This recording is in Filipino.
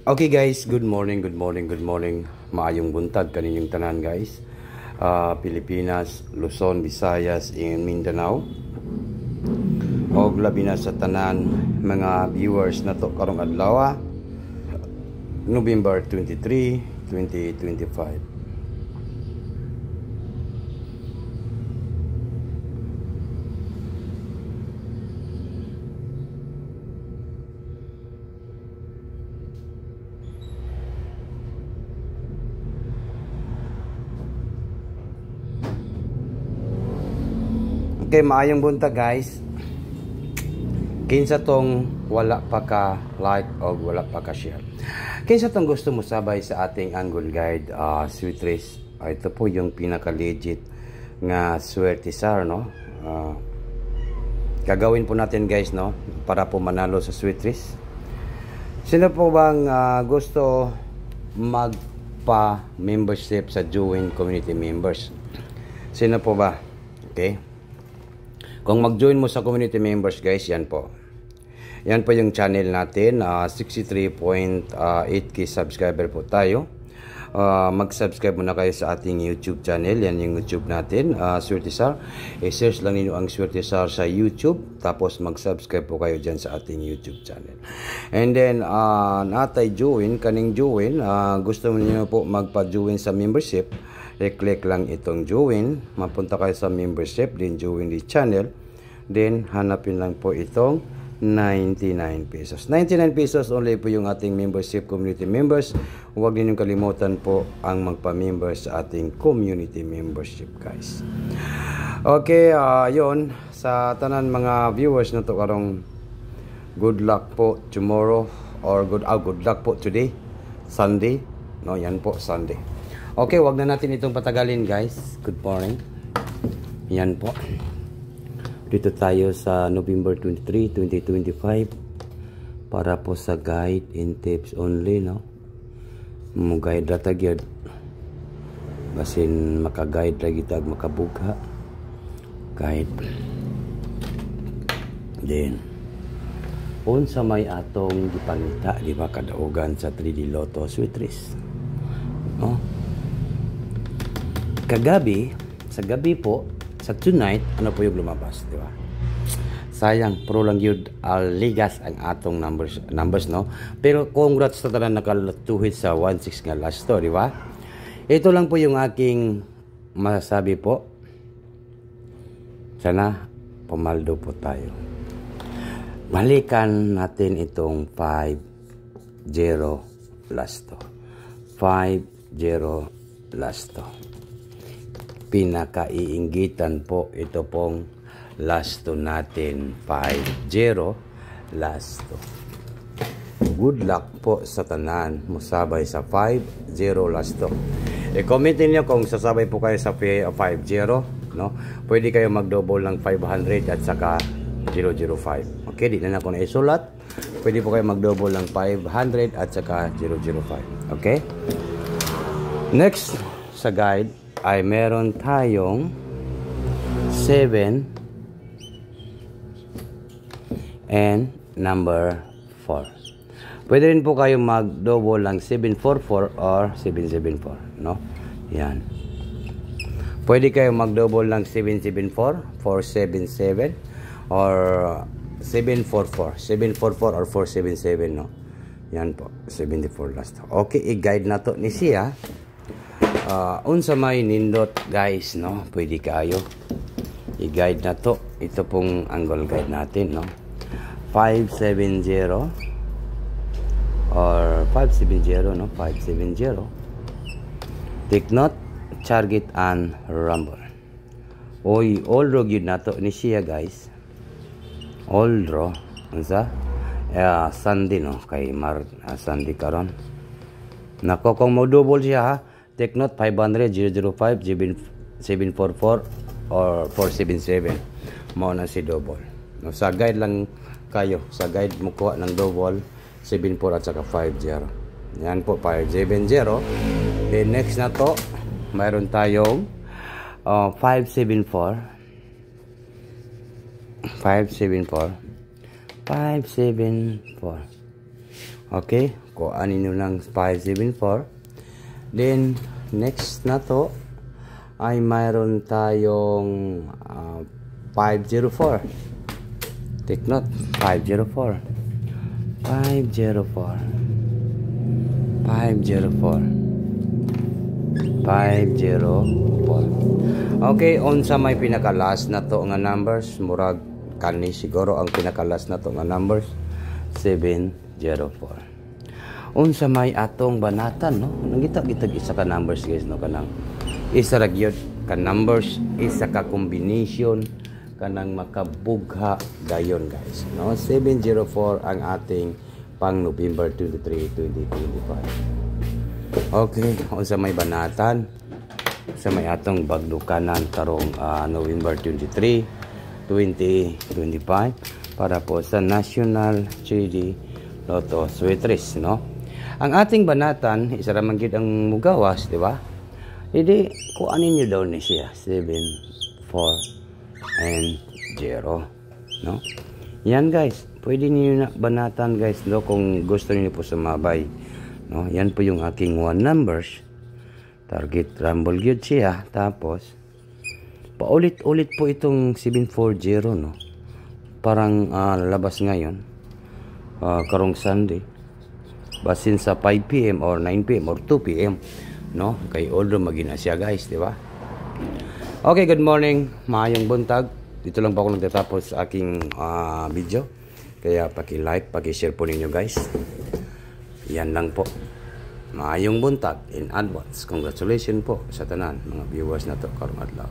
Okay guys, good morning. Maayong buntag kaninyong tanan guys. Pilipinas, Luzon, Visayas, and Mindanao. Og labi na sa tanan mga viewers na to karong adlaw, November 23, 2025. Okay, maayong buntag guys. Kinsa tong wala pa ka like o wala pa ka share. Kinsa tong gusto mo sabay sa ating Angle Guide Sweet Race. Ito po yung pinaka legit nga swertisar, no? Gagawin po natin guys, no, para po manalo sa Sweet Race. Sino po bang gusto magpa membership sa Join Community Members? Sino po ba? Okay. Kung mag-join mo sa community members guys, yan po. Yan po yung channel natin. 63.8k subscriber po tayo. Mag-subscribe muna kayo sa ating YouTube channel. Yan yung YouTube natin, Swertisar. I-search lang ninyo ang Swertisar sa YouTube. Tapos mag-subscribe po kayo dyan sa ating YouTube channel. And then, natay join, kaning join. Gusto niyo po magpa-join sa membership, i-click lang itong join, mapunta kayo sa membership, then join the channel, then hanapin lang po itong 99 pesos. 99 pesos only po yung ating membership community members. Huwag ninyong kalimutan po ang magpa-member sa ating community membership guys. Okay, yon sa tanan mga viewers na to karong good luck po tomorrow or good luck po today, Sunday. No, yan po Sunday. Okay, wag na natin itong patagalin guys. Good morning. Yan po. Dito tayo sa November 23, 2025 para po sa guide and tips only, no? Guide rata gyud. Basin maka-guide lagi tag makabuga. Guide. Then unsa may atong gipangita, di ba, kadaugan sa 3D Lotto Sweet Race. No? Kagabi, sa gabi po, sa tonight, ano po yung lumabas, di ba? Sayang, pro lang yun, ligas ang atong numbers, no? Pero congrats sa tanan nakalatuhid sa 1-6 nga last to, di ba? Ito lang po yung aking masasabi po. Sana, pumaldo po tayo. Balikan natin itong 5-0 last to. 5-0 last to. Pinakaiinggitan po ito pong last to natin, 5-0 last to. Good luck po sa tanan musabay sa 5-0 last to. I-comment niyo kung sasabay po kayo sa 5-0, no? Pwede kayo mag-double ng 500 at saka 005. Okay, di na ako na isulat. Pwede po kayo mag-double ng 500 at saka 005. Okay? Next sa guide ay meron tayong 7 and number 4. Pwede rin po kayo mag-double ng 744 or 774, no? Yan. Pwede kayo mag-double ng 774, 477 or 744, 744 or 477, no? Yan po, 74 last. Okay, i-guide na to ni siya. Unsa may nindot guys, no? Pwede kayo i-guide na to. Ito pong angle guide natin, no? 570 or 570, no? 570. Take note, target and rumble. Oy, all draw yun na to ni siya guys. All draw. Unsa? Sunday, no? Kay Sunday karon. Nako, kung mo double siya ha, take note, 500, 005, 744 or 477. Mao na si double. No, sa guide lang kayo. Sa guide mo kuha ng double 74 at saka 50. Yan po, 570. Then next na to, mayroon tayong 574. 574. Okay, kuanin nyo ng 574. Then next na to ay mayroon tayong 504. Take note, 504. 504. 504. Okay, on sa may pinaka-last na to nga numbers, murag kani siguro ang pinaka-last na to nga numbers, 704. On sa may atong banatan, no? Nangita-gitag isa ka numbers, guys, no? Kanang isa ra gyud ka numbers, isa ka combination kanang makabugha dayon, guys, no? 704 ang ating pang November 23, 2025. Okay, on sa may banatan, sa may atong bagdukanan karong November 23, 2025 para po sa National 3D Lotto Sweatres, no? Ang ating banatan, isa ra man gyud ang mugawas, di ba? Hindi, kuanin nyo daw ni siya. 7, 4, and 0. No? Yan, guys. Pwede niyo na banatan, guys, no? Kung gusto niyo po sumabay. No? Yan po yung aking 1 numbers. Target rumble yun siya. Tapos, paulit-ulit po itong 740, no? Parang labas ngayon. Karong Sunday. Basin sa 5 PM or 9 PM or 2 PM. No? Kay although magina siya, guys, di ba? Okay, good morning, maayong buntag. Dito lang po ako nagtatapos sa aking video. Kaya paki-like, paki-share po ninyo, guys. Yan lang po. Maayong buntag in advance. Congratulations po sa tanan mga viewers na to karong adlaw.